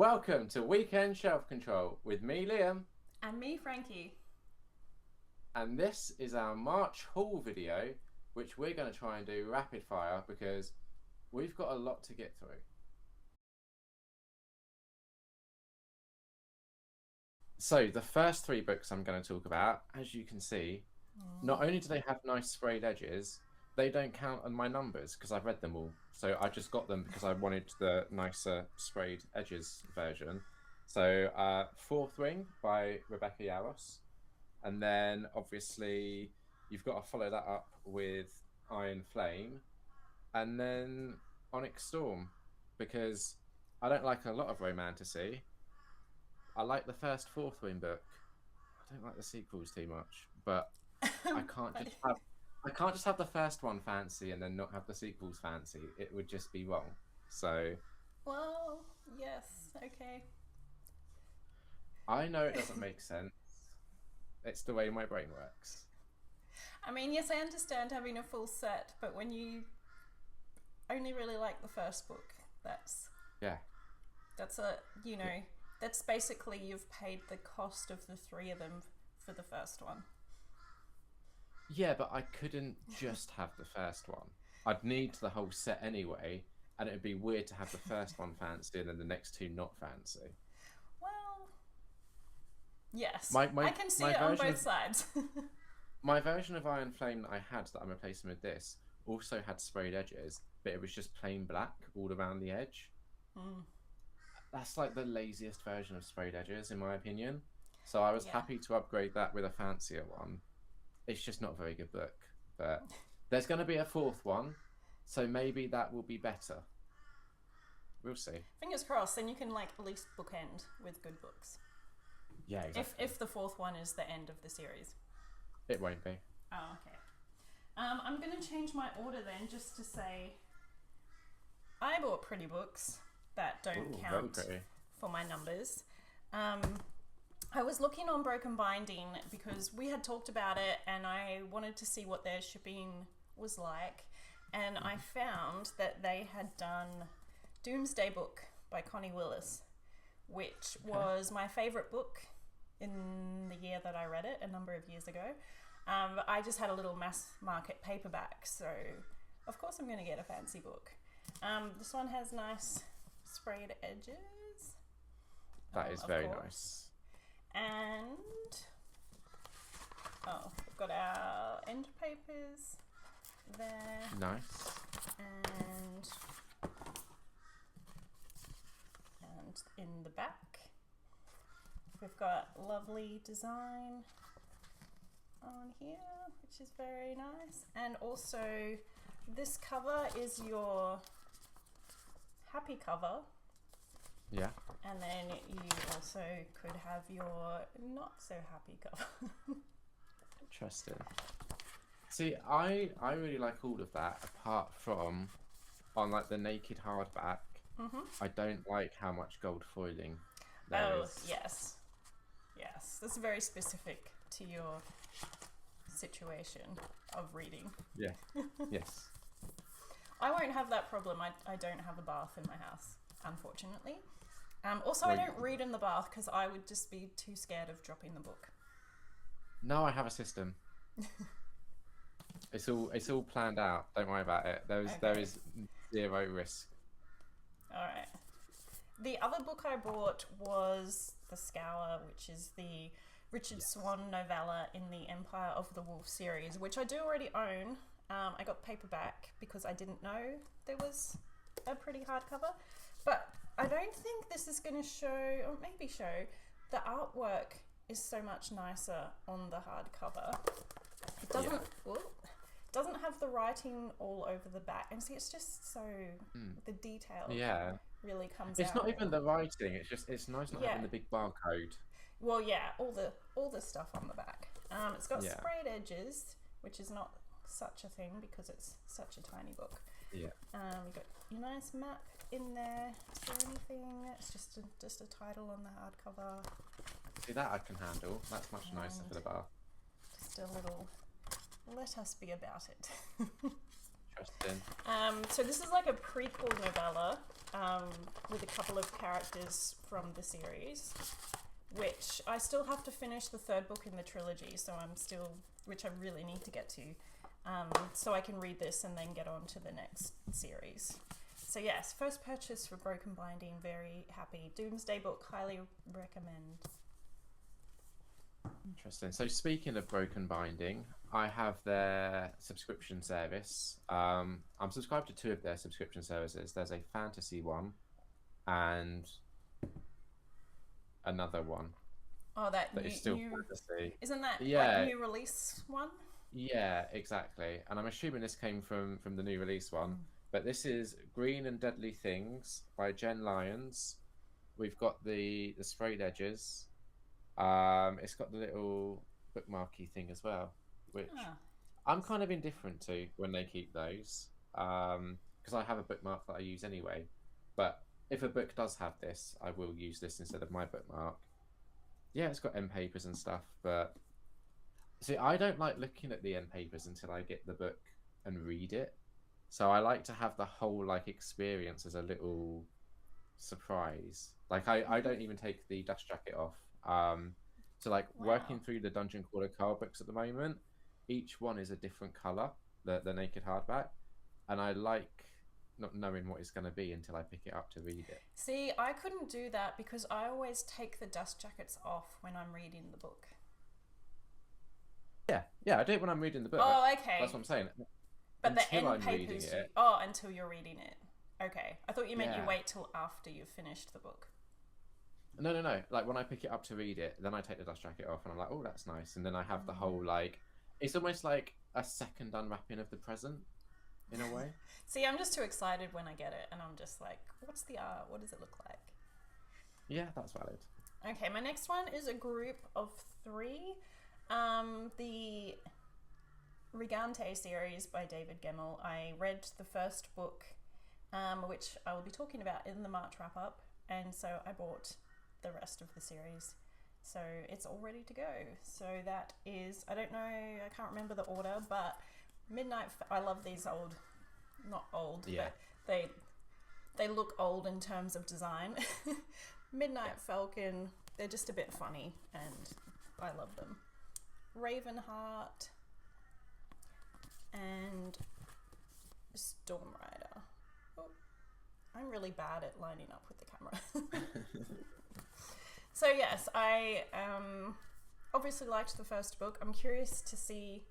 Welcome to Weekend Shelf Control with me, Liam. And me, Frankie. And this is our March haul video, which we're going to try and do rapid fire because we've got a lot to get through. So the first three books I'm going to talk about, as you can see, not only do they have nice sprayed edges, they don't count on my numbers because I've read them all. So I just got them because I wanted the nicer sprayed edges version. So Fourth Ring by Rebecca Yarros. And then obviously you've got to follow that up with Iron Flame. And then Onyx Storm, because I don't like a lot of romantasy. I like the first Fourth Ring book. I don't like the sequels too much, but I can't just have the first one fancy and then not have the sequels fancy. It would just be wrong. So Well, yes, okay. I know it doesn't make sense. It's the way my brain works. I mean, yes, I understand having a full set, but when you only really like the first book, that's that's basically you've paid the cost of the three of them for the first one. Yeah, but I couldn't just have the first one. I'd need the whole set anyway, and it'd be weird to have the first one fancy and then the next two not fancy. Well, yes, I can see it on both sides. My version of Iron Flame that I had that I'm replacing with this also had sprayed edges, but it was just plain black all around the edge. That's like the laziest version of sprayed edges, in my opinion. So I was happy to upgrade that with a fancier one. It's just not a very good book, but there's going to be a fourth one, so maybe that will be better. We'll see. Fingers crossed, then you can at least bookend with good books. Yeah, exactly. If the fourth one is the end of the series. It won't be. Oh, okay. I'm going to change my order then, just to say I bought pretty books that don't count for my numbers. I was looking on Broken Binding because we had talked about it and I wanted to see what their shipping was like, and I found that they had done Doomsday Book by Connie Willis, which was my favourite book in the year that I read it, a number of years ago. I just had a little mass market paperback, so of course I'm going to get a fancy book. This one has nice sprayed edges. That is very nice. And we've got our end papers there. Nice. And in the back, we've got lovely design on here, which is very nice. And also, this cover is your happy cover. Yeah. And then you also could have your not so happy cover. Interesting. See, I really like all of that, apart from on the naked hardback. I don't like how much gold foiling there is. Yes. That's very specific to your situation of reading. Yeah. Yes. I won't have that problem. I don't have a bath in my house, unfortunately. Also, I don't read in the bath because I would just be too scared of dropping the book. No, I have a system. It's all planned out. Don't worry about it. There is zero risk. All right. The other book I bought was The Scour, which is the Richard Swan novella in the Empire of the Wolf series, which I do already own. I got paperback because I didn't know there was a pretty hardcover, but I don't think this is going to show, or maybe show, the artwork is so much nicer on the hardcover. It doesn't have the writing all over the back, and see, it's just so the detail really comes out. It's not even the writing. It's nice not having the big barcode. Well, yeah, all the stuff on the back. It's got sprayed edges, which is not such a thing because it's such a tiny book. Yeah. You've got your nice map in there. Is there anything? It's just a title on the hardcover. See, that I can handle. That's much nicer for the bath. Just a little, let us be about it. Interesting. So this is like a prequel novella with a couple of characters from the series, which I still have to finish the third book in the trilogy, so which I really need to get to, so I can read this and then get on to the next series. So yes, first purchase for Broken Binding, very happy. Doomsday book, highly recommend. Interesting. So speaking of Broken Binding, I have their subscription service. I'm subscribed to 2 of their subscription services. There's a fantasy one and another one Oh, that is still fantasy. Isn't that like new release one? Yeah, exactly. And I'm assuming this came from the new release one. But this is Green and Deadly Things by Jen Lyons. We've got the sprayed edges. It's got the little bookmarky thing as well, which I'm kind of indifferent to when they keep those, because I have a bookmark that I use anyway. But if a book does have this, I will use this instead of my bookmark. Yeah, it's got end papers and stuff, but see, I don't like looking at the end papers until I get the book and read it. So I like to have the whole like experience as a little surprise. Like I don't even take the dust jacket off. So like working through the Dungeon Crawler card books at the moment, each one is a different color, the naked hardback, and I like not knowing what it's going to be until I pick it up to read it. See, I couldn't do that because I always take the dust jackets off when I'm reading the book. Yeah, I do it when I'm reading the book. Oh, okay. That's what I'm saying. But the end papers, until you're reading it. Okay, I thought you meant you wait till after you've finished the book. No. Like when I pick it up to read it, then I take the dust jacket off, and I'm like, oh, that's nice. And then I have the whole like, it's almost like a second unwrapping of the present, in a way. See, I'm just too excited when I get it, and I'm just like, what's the art? What does it look like? Yeah, that's valid. Okay, my next one is a group of 3. The Rigante series by David Gemmell. I read the first book, which I will be talking about in the March wrap-up, and so I bought the rest of the series. So it's all ready to go. So that is, I don't know, I can't remember the order, but I love these not old, but they look old in terms of design. Midnight Falcon, they're just a bit funny, and I love them. Ravenheart and Storm Rider. Oh, I'm really bad at lining up with the camera. So yes, I obviously liked the first book. I'm curious to see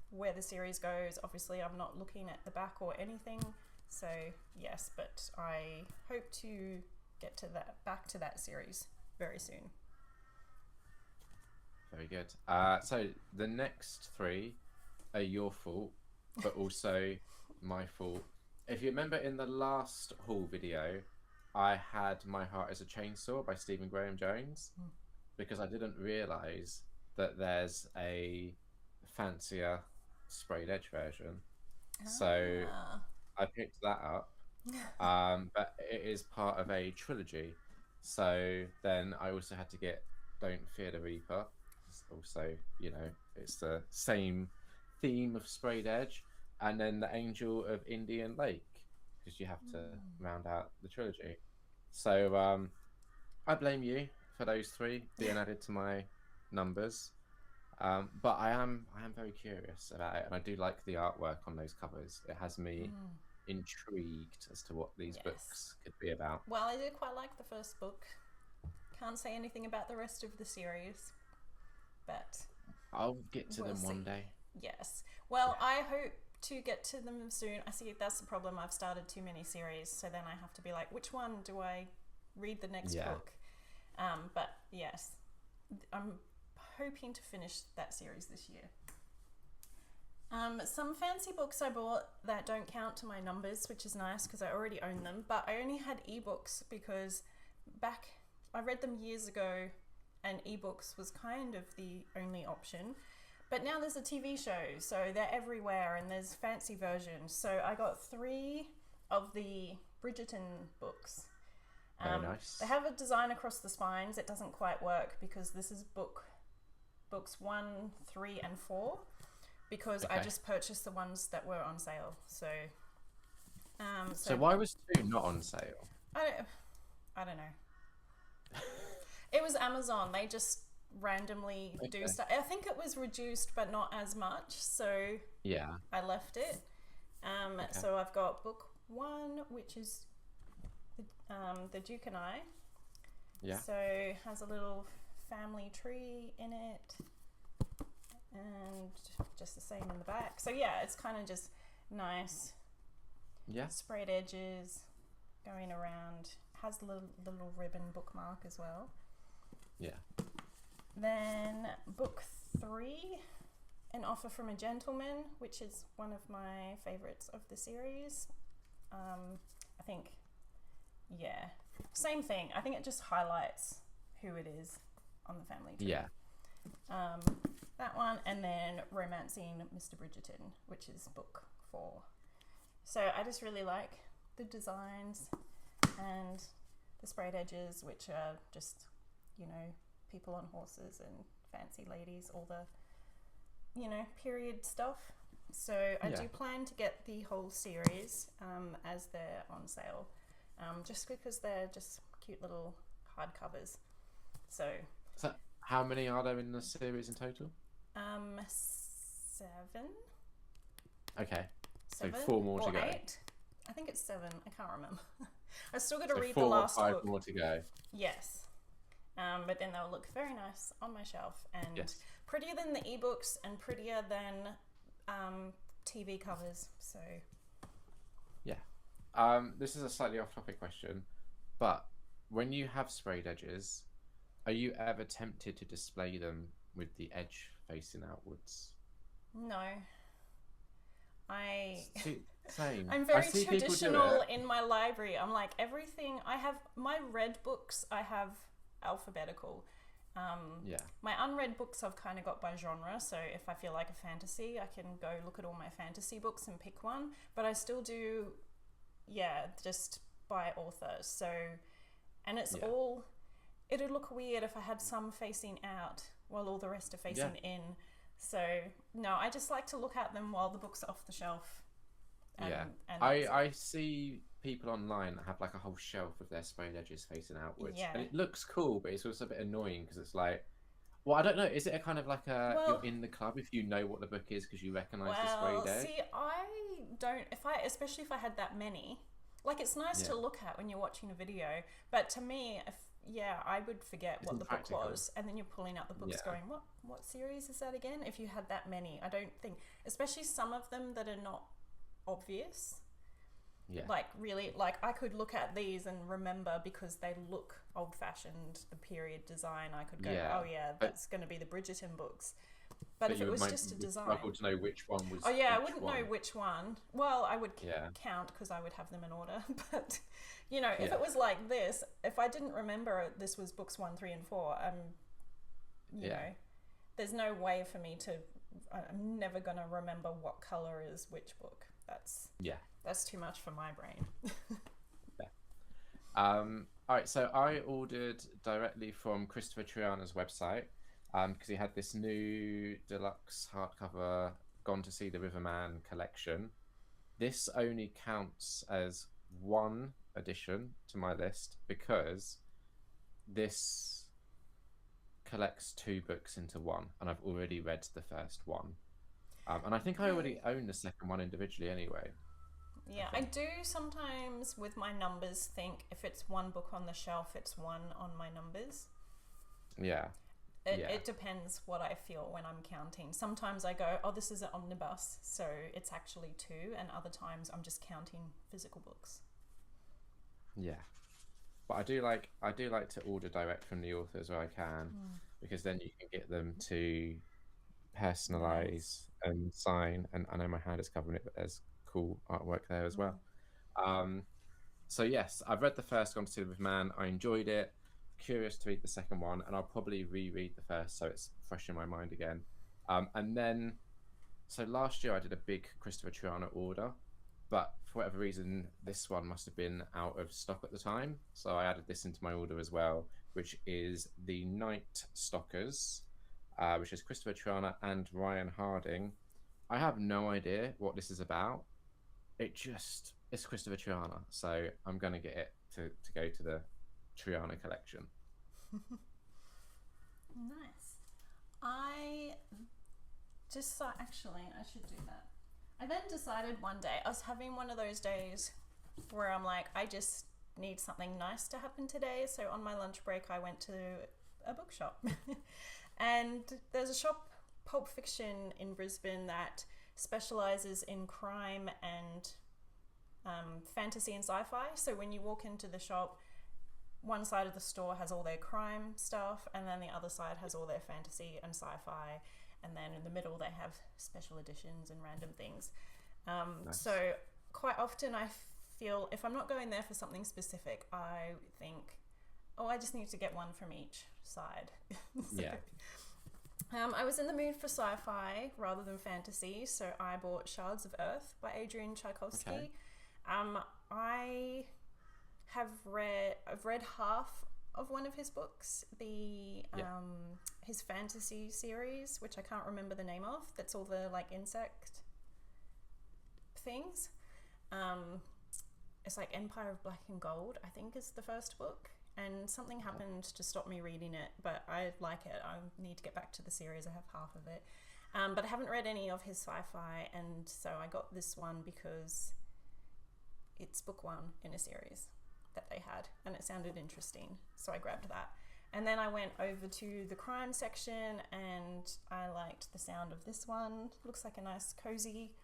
where the series goes. Obviously, I'm not looking at the back or anything. So yes, but I hope to get to back to that series very soon. Very good. So the next 3 are your fault, but also my fault. If you remember in the last haul video, I had My Heart is a Chainsaw by Stephen Graham Jones, because I didn't realise that there's a fancier sprayed edge version. So I picked that up, but it is part of a trilogy. So then I also had to get Don't Fear the Reaper. Also, it's the same theme of sprayed edge, and then the Angel of Indian Lake, because you have to round out the trilogy. So I blame you for those 3 being added to my numbers, but I am very curious about it, and I do like the artwork on those covers. It has me intrigued as to what these books could be about. Well, I did quite like the first book. Can't say anything about the rest of the series, but I'll get to them one day. Yes. Well, I hope to get to them soon. I see that's the problem. I've started too many series, so then I have to be like, which one do I read the next book? But yes, I'm hoping to finish that series this year. Some fancy books I bought that don't count to my numbers, which is nice because I already own them, but I only had ebooks because I read them years ago and ebooks was kind of the only option. But now there's a TV show, so they're everywhere and there's fancy versions. So I got 3 of the Bridgerton books. Very nice. They have a design across the spines. It doesn't quite work because this is books 1, 3, and 4. because I Okay. just purchased the ones that were on sale. So, So why was 2 not on sale? I don't, I don't know. It was Amazon. They just randomly do Okay. stuff. I think it was reduced, but not as much. So Yeah. I left it. Okay. So I've got book one, which is the Duke and I. Yeah. So has a little family tree in it, and just the same in the back. So yeah, it's kind of just nice, Yeah. sprayed edges, going around. Has the little ribbon bookmark as well. Yeah. Then book 3, An Offer from a Gentleman, which is one of my favourites of the series. I think, yeah, same thing. I think it just highlights who it is on the family tree. Yeah. That one, and then Romancing Mr. Bridgerton, which is book 4. So I just really like the designs and the sprayed edges, which are just, you know, people on horses and fancy ladies, all the, you know, period stuff. So I do plan to get the whole series as they're on sale, just because they're just cute little hardcovers. So How many are there in the series in total? 7. Okay. So 7 4 more or to go. 8. I think it's 7. I can't remember. I still got to So read 4 the or last 5 book. more to go. Yes. But then they'll look very nice on my shelf and prettier than the ebooks and prettier than TV covers. So yeah. This is a slightly off-topic question, but when you have sprayed edges, are you ever tempted to display them with the edge facing outwards? no, Same. I'm I very see people do traditional it. in my library. I'm like everything. I have my read books. I have alphabetical. Yeah. My unread books I've kind of got by genre, so if I feel like a fantasy, I can go look at all my fantasy books and pick one, but I still do, yeah, just by author. So, and it's all, it'd look weird if I had some facing out while all the rest are facing in. So, no, I just like to look at them while the book's are off the shelf. And I see people online that have like a whole shelf of their sprayed edges facing outwards, and it looks cool, but it's also a bit annoying because it's like, well, I don't know, is it a kind of like a you're in the club if you know what the book is because you recognise the sprayed edge? See, I don't, especially if I had that many, like it's nice to look at when you're watching a video, but to me, I would forget what the book was, and then you're pulling out the books going, what series is that again? If you had that many, I don't think, especially some of them that are not obvious, like really, like I could look at these and remember because they look old-fashioned, the period design. I could go, oh yeah, that's going to be the Bridgerton books. But if it was just a design, struggle to know which one was. Oh yeah, I wouldn't know which one. Well, I would count because I would have them in order. But you know, if it was like this, if I didn't remember this was books 1, 3, and 4, you know, there's no way for me to. I'm never gonna remember what color is which book. That's too much for my brain. All right, so I ordered directly from Christopher Triana's website because he had this new deluxe hardcover Gone to See the Riverman collection. This only counts as one addition to my list because this collects 2 books into one, and I've already read the first one. And I think I already own the second one individually anyway. Yeah, I do sometimes with my numbers think if it's one book on the shelf, it's one on my numbers. Yeah. It depends what I feel when I'm counting. Sometimes I go, oh, this is an omnibus, so it's actually 2, and other times I'm just counting physical books. Yeah. But I do like to order direct from the authors where I can, because then you can get them to personalize and sign, and I know my hand is covering it, but there's cool artwork there as well. So yes, I've read the first Gone to See the Riverman. I enjoyed it. Curious to read the second one, and I'll probably reread the first so it's fresh in my mind again. And then, so last year I did a big Christopher Triana order, but for whatever reason this one must have been out of stock at the time, so I added this into my order as well, which is the Night Stalkers, which is Christopher Triana and Ryan Harding, I have no idea what this is about. It's Christopher Triana, so I'm gonna get it to go to the Triana collection. Nice. I just thought, actually, I should do that. I then decided one day, I was having one of those days where I'm like, I just need something nice to happen today. So on my lunch break, I went to a bookshop. And there's a shop, Pulp Fiction, in Brisbane that specializes in crime and fantasy and sci-fi. So when you walk into the shop, one side of the store has all their crime stuff, and then the other side has all their fantasy and sci-fi, and then in the middle they have special editions and random things. Nice. So quite often I feel if I'm not going there for something specific, I think, oh, I just need to get one from each side. So, Yeah. I was in the mood for sci-fi rather than fantasy, so I bought Shards of Earth by Adrian Tchaikovsky. Okay. I've read half of one of his books, his fantasy series, which I can't remember the name of. That's all the like insect things. It's like Empire of Black and Gold, I think, is the first book. And something happened to stop me reading it, but I like it. I need to get back to the series. I have half of it. But I haven't read any of his sci-fi, and so I got this one because it's book one in a series that they had, and it sounded interesting, so I grabbed that. And then I went over to the crime section, and I liked the sound of this one. Looks like a nice cozy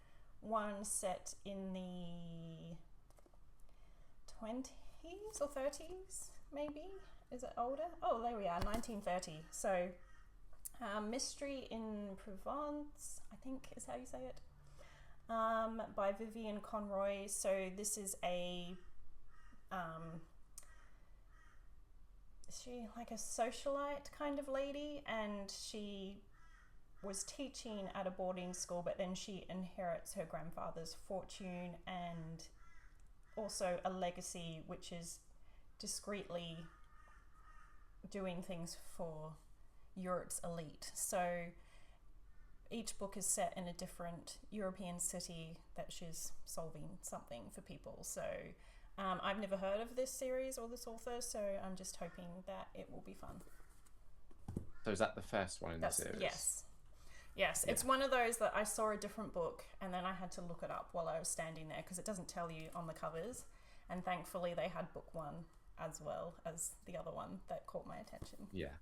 one set in the 20s or 30s, maybe. Is it older? Oh, there we are, 1930. So Mystery in Provence, I think is how you say it, by Vivian Conroy. So this is a is she like a socialite kind of lady, and she was teaching at a boarding school, but then she inherits her grandfather's fortune and also a legacy which is discreetly doing things for Europe's elite. So each book is set in a different European city that she's solving something for people. So I've never heard of this series or this author, so I'm just hoping that it will be fun. So is that the first one in the series? Yes. Yes, it's one of those that I saw a different book and then I had to look it up while I was standing there because it doesn't tell you on the covers. And thankfully they had book one as well as the other one that caught my attention. Yeah.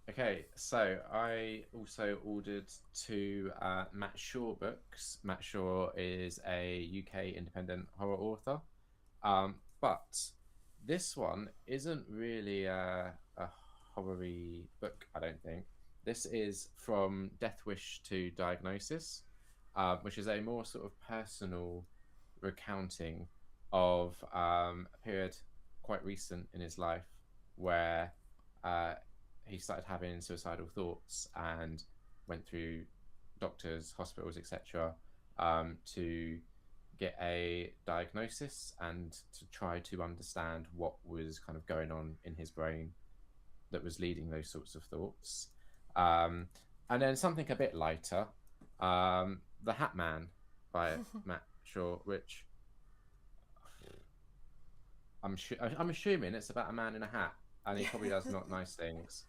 Okay, so I also ordered two Matt Shaw books. Matt Shaw is a UK independent horror author, but this one isn't really a horror-y book, I don't think. This is From Death Wish to Diagnosis, which is a more sort of personal recounting of a period quite recent in his life where he started having suicidal thoughts and went through doctors, hospitals, etc., to get a diagnosis and to try to understand what was kind of going on in his brain that was leading those sorts of thoughts. And then something a bit lighter, The Hat Man by Matt Shaw, which I'm assuming it's about a man in a hat, and he probably does not nice things.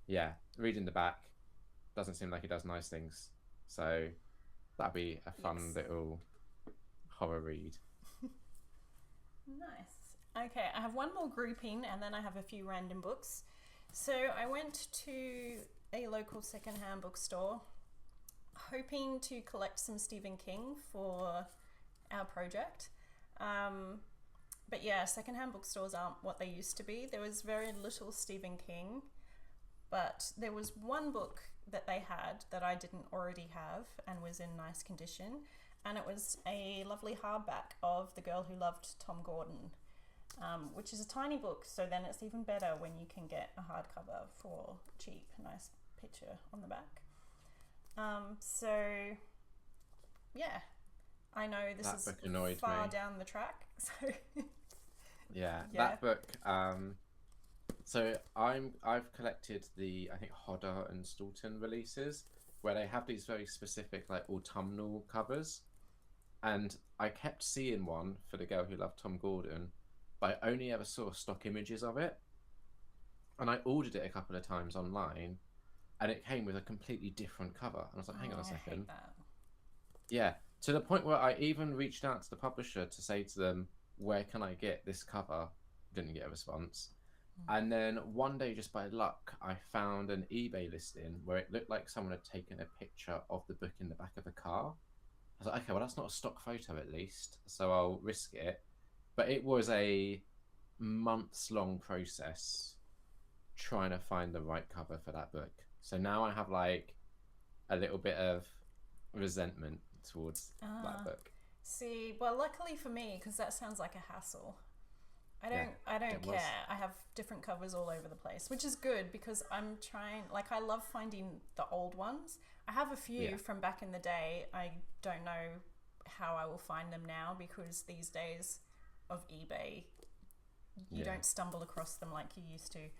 Yeah, reading the back doesn't seem like he does nice things, so that'd be a fun little horror read. Nice. Okay, I have one more grouping and then I have a few random books. So I went to a local secondhand bookstore hoping to collect some Stephen King for our project. But yeah, secondhand bookstores aren't what they used to be. There was very little Stephen King, but there was one book that they had that I didn't already have and was in nice condition, and it was a lovely hardback of The Girl Who Loved Tom Gordon, which is a tiny book, so then it's even better when you can get a hardcover for cheap. Nice picture on the back. So yeah, I know this That is book annoyed far me. down the track, so Yeah, Yeah. that book So I've collected the I think Hodder and Staunton releases where they have these very specific like autumnal covers, and I kept seeing one for The Girl Who Loved Tom Gordon, but I only ever saw stock images of it, and I ordered it a couple of times online, and it came with a completely different cover, and I was like, hang on a I hate second, that. yeah, to the point where I even reached out to the publisher to say to them, where can I get this cover? Didn't get a response. And then one day, just by luck, I found an eBay listing where it looked like someone had taken a picture of the book in the back of a car. I was like, okay, well, that's not a stock photo at least, so I'll risk it. But it was a months long process trying to find the right cover for that book. So now I have like a little bit of resentment towards that book. See, well, luckily for me, because that sounds like a hassle. Yeah, I don't it was. care. I have different covers all over the place, which is good because I'm trying. Like, I love finding the old ones. I have a few Yeah, from back in the day. I don't know how I will find them now because these days of eBay, you yeah. don't stumble across them like you used to.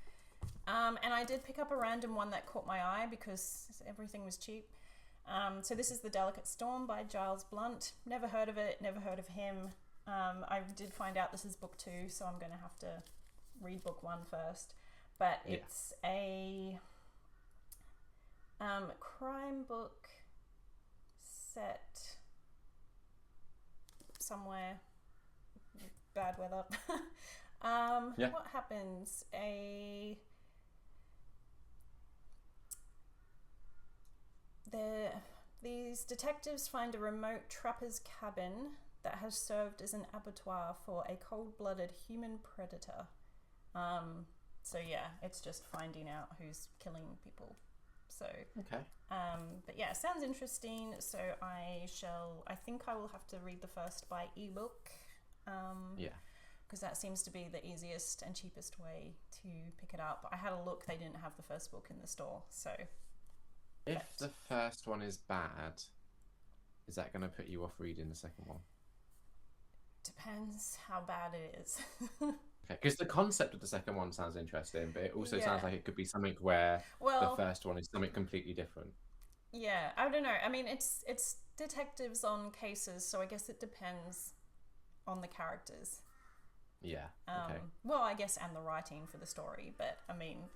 And I did pick up a random one that caught my eye because everything was cheap. So this is The Delicate Storm by Giles Blunt. Never heard of it, never heard of him. I did find out this is book 2, so I'm going to have to read book 1 first. But Yeah. it's a crime book set somewhere, bad weather. Yeah. What happens? These detectives find a remote trapper's cabin that has served as an abattoir for a cold-blooded human predator. So yeah, it's just finding out who's killing people. So, Okay. but yeah, sounds interesting. So I think I will have to read the first by ebook. Yeah. Because that seems to be the easiest and cheapest way to pick it up. I had a look; they didn't have the first book in the store, so. If the first one is bad, is that going to put you off reading the second one? Depends how bad it is. Okay, because the concept of the second one sounds interesting, but it also Yeah. sounds like it could be something where the Well, first one is something completely different. yeah, I don't know. I mean, it's detectives on cases, so I guess it depends on the characters. Yeah. Okay. Well, I guess and the writing for the story, but I mean,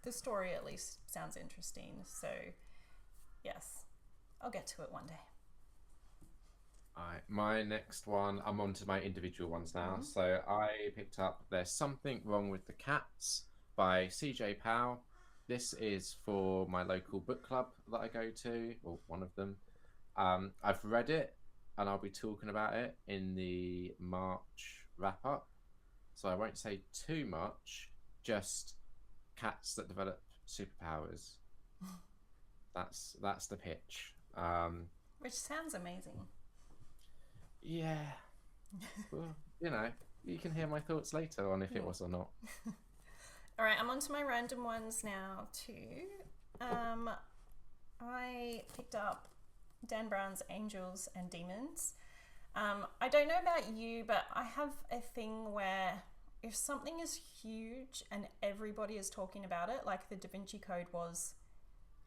the story at least sounds interesting. So, yes, I'll get to it one day. All right. My next one, I'm on to my individual ones now. Mm-hmm. So I picked up There's Something Wrong with the Cats by CJ Powell. This is for my local book club that I go to, or one of them. I've read it and I'll be talking about it in the March wrap up. So I won't say too much, just cats that develop superpowers. That's the pitch. Which sounds amazing. Yeah. Well, you can hear my thoughts later on if it was or not. All right, I'm on to my random ones now too. I picked up Dan Brown's Angels and Demons. I don't know about you, but I have a thing where if something is huge and everybody is talking about it, like the Da Vinci Code was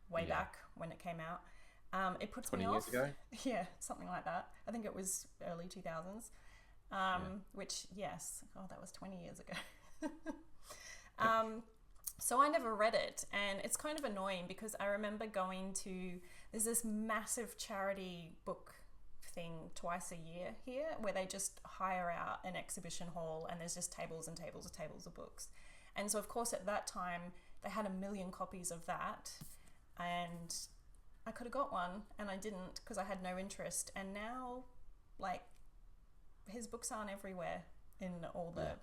way back when it came out, it puts me 20 off. years ago? Yeah, something like that. I think it was early 2000s. Which, yes, oh, that was 20 years ago. So I never read it, and it's kind of annoying because I remember there's this massive charity book thing twice a year here where they just hire out an exhibition hall and there's just tables and tables and tables of books. And so, of course, at that time, they had 1 million copies of that, and I could have got one, and I didn't because I had no interest. And now, like, his books aren't everywhere in all the...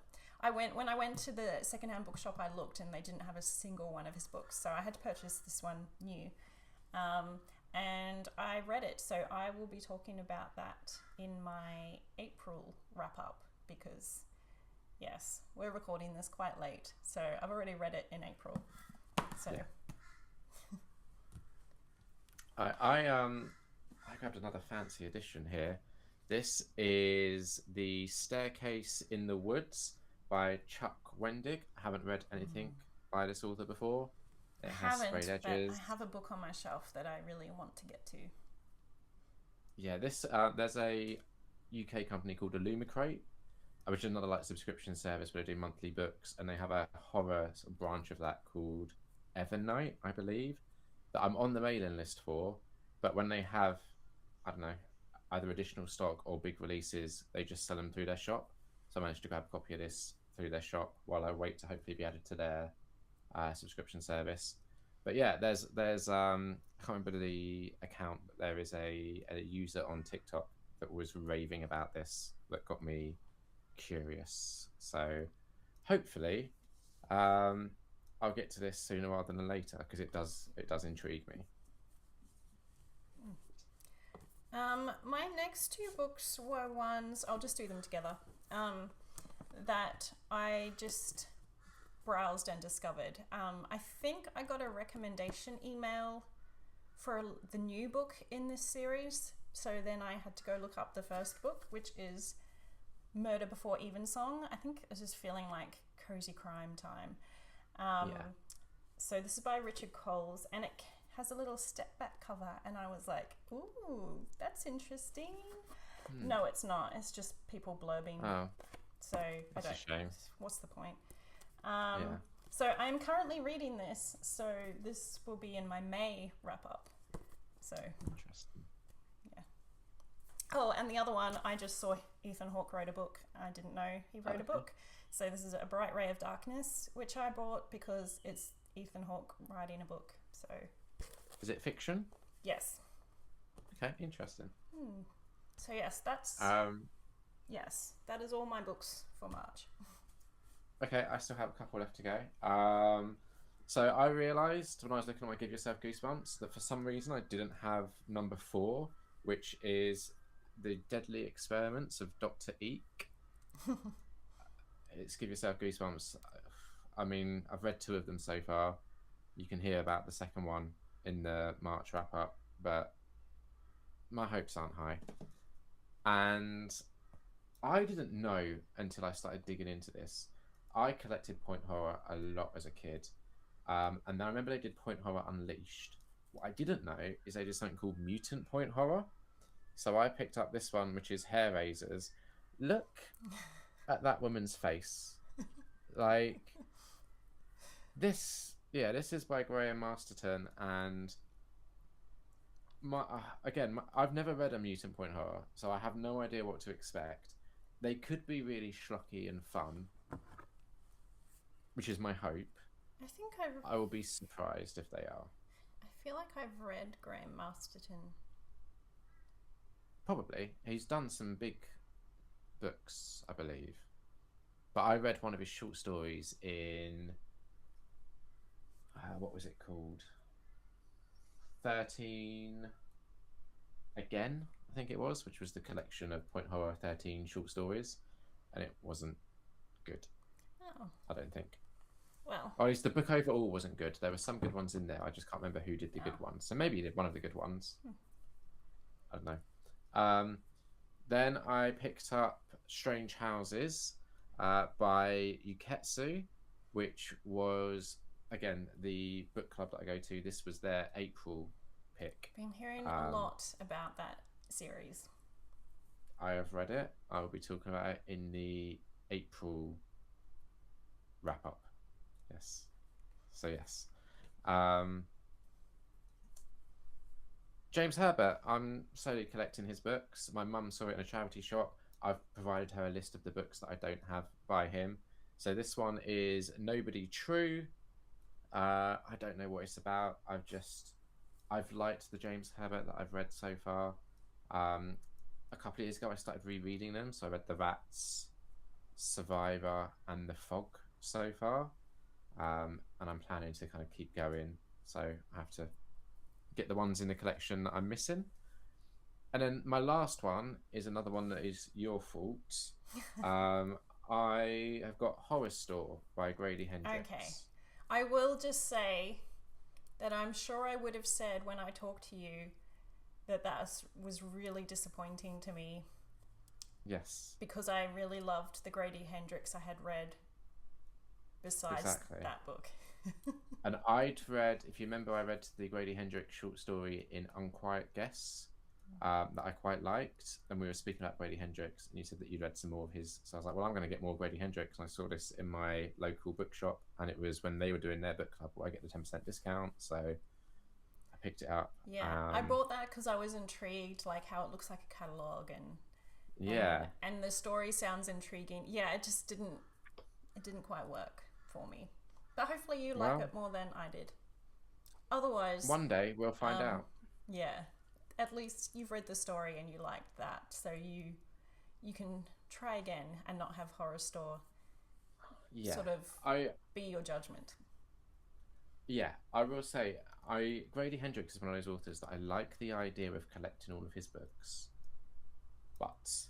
When I went to the secondhand bookshop, I looked and they didn't have a single one of his books, so I had to purchase this one new. And I read it, so I will be talking about that in my April wrap up because, yes, we're recording this quite late, so I've already read it in April. So I grabbed another fancy edition here. This is The Staircase in the Woods by Chuck Wendig. I haven't read anything by this author before. I It has sprayed haven't, but I edges. have a book on my shelf that I really want to get to. Yeah, this there's a UK company called Illumicrate, which is another like subscription service where they do monthly books, and they have a horror sort of branch of that called Evernight, I believe, that I'm on the mailing list for. But when they have, I don't know, either additional stock or big releases, they just sell them through their shop. So I managed to grab a copy of this through their shop while I wait to hopefully be added to their subscription service. But yeah, there's I can't remember the account, but there is a user on TikTok that was raving about this that got me curious. So hopefully, I'll get to this sooner rather than later because it does intrigue me. My next two books were ones, I'll just do them together, that I just browsed and discovered. I think I got a recommendation email for the new book in this series, so then I had to go look up the first book, which is Murder Before Evensong. I think it's just feeling like cozy crime time. Yeah. So this is by Richard Coles, and it has a little step back cover, and I was like, ooh, that's interesting. No, it's not. It's just people blurbing. Oh, So that's I a don't. shame. What's the point? Yeah. So I'm currently reading this. So this will be in my May wrap up. So Interesting. yeah. Oh, and the other one, I just saw Ethan Hawke wrote a book. I didn't know he wrote a book. So this is A Bright Ray of Darkness, which I bought because it's Ethan Hawke writing a book. So Is it fiction? yes. Okay, interesting. So yes, yes, that is all my books for March. Okay, I still have a couple left to go. So I realised when I was looking at my Give Yourself Goosebumps that for some reason I didn't have number 4, which is The Deadly Experiments of Dr. Eek. It's Give Yourself Goosebumps. I mean, I've read 2 of them so far. You can hear about the second one in the March wrap up, but my hopes aren't high. And I didn't know until I started digging into this. I collected point horror a lot as a kid. And then I remember they did point horror Unleashed. What I didn't know is they did something called mutant point horror. So I picked up this one, which is Hair Raisers. Look at that woman's face. Like, this is by Graham Masterton, and I've never read a mutant point horror, so I have no idea what to expect. They could be really schlocky and fun, which is my hope. I will be surprised if they are. I feel like I've read Graham Masterton. Probably. He's done some big books, I believe. But I read one of his short stories in what was it called? 13 Again, I think it was, which was the collection of Point Horror 13 short stories, and it wasn't good. Oh. I don't think. Well. Or at least the book overall wasn't good. There were some good ones in there. I just can't remember who did the good ones. So maybe he did one of the good ones. I don't know. Then I picked up Strange Houses by Yuketsu, which was, again, the book club that I go to. This was their April pick. Been hearing a lot about that series. I have read it. I will be talking about it in the April wrap up. Yes. So yes. James Herbert. I'm slowly collecting his books. My mum saw it in a charity shop. I've provided her a list of the books that I don't have by him. So this one is Nobody True. I don't know what it's about. I've liked the James Herbert that I've read so far. A couple of years ago I started rereading them. So I read The Rats, Survivor, and The Fog so far. And I'm planning to kind of keep going. So I have to get the ones in the collection that I'm missing. And then my last one is another one that is your fault. I have got Horror Store by Grady Hendrix. Okay. I will just say that I'm sure I would have said when I talked to you that was really disappointing to me. Yes. Because I really loved the Grady Hendrix I had read besides that book. And I'd read, if you remember, I read the Grady Hendrix short story in Unquiet Guess that I quite liked. And we were speaking about Grady Hendrix, and you said that you'd read some more of his. So I was like, well, I'm going to get more Grady Hendrix. And I saw this in my local bookshop, and it was when they were doing their book club where I get the 10% discount. So I picked it up. Yeah, I bought that because I was intrigued, like how it looks like a catalogue and the story sounds intriguing. Yeah, it didn't quite work for me. But hopefully you like it more than I did. Otherwise, one day we'll find out. Yeah, at least you've read the story and you liked that, so you can try again and not have Horror Store sort of be your judgment. Yeah, I will say, Grady Hendrix is one of those authors that I like the idea of collecting all of his books, but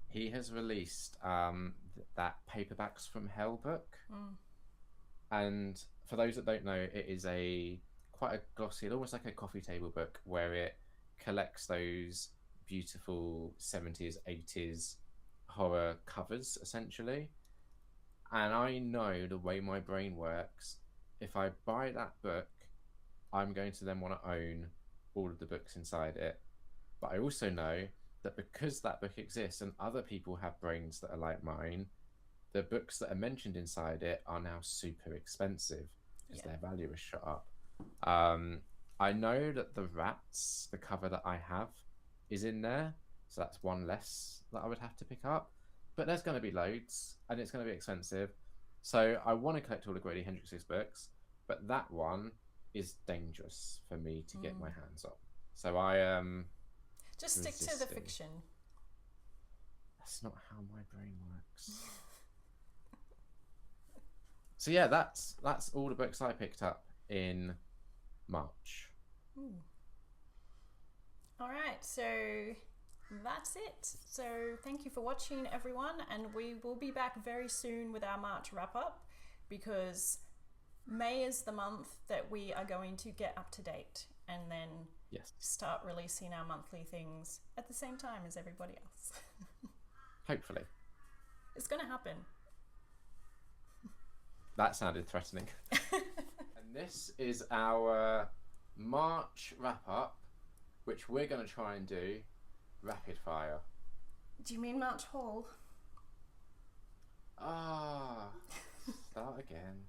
he has released that Paperbacks from Hell book. And for those that don't know, it is quite a glossy, almost like a coffee table book, where it collects those beautiful 70s, 80s horror covers, essentially. And I know the way my brain works, if I buy that book, I'm going to then want to own all of the books inside it. But I also know that because that book exists and other people have brains that are like mine, the books that are mentioned inside it are now super expensive because their value has shot up. I know that the Rats, the cover that I have, is in there, so that's one less that I would have to pick up. But there's going to be loads, and it's going to be expensive. So I want to collect all the Grady Hendrix's books, but that one is dangerous for me to get my hands on. So I just stick to the fiction. That's not how my brain works. So yeah, that's all the books I picked up in March. All right, so that's it. So thank you for watching, everyone, and we will be back very soon with our March wrap up, because May is the month that we are going to get up to date and then start releasing our monthly things at the same time as everybody else. Hopefully. It's going to happen. That sounded threatening. And this is our March wrap up, which we're going to try and do rapid fire. Do you mean March haul? Start again.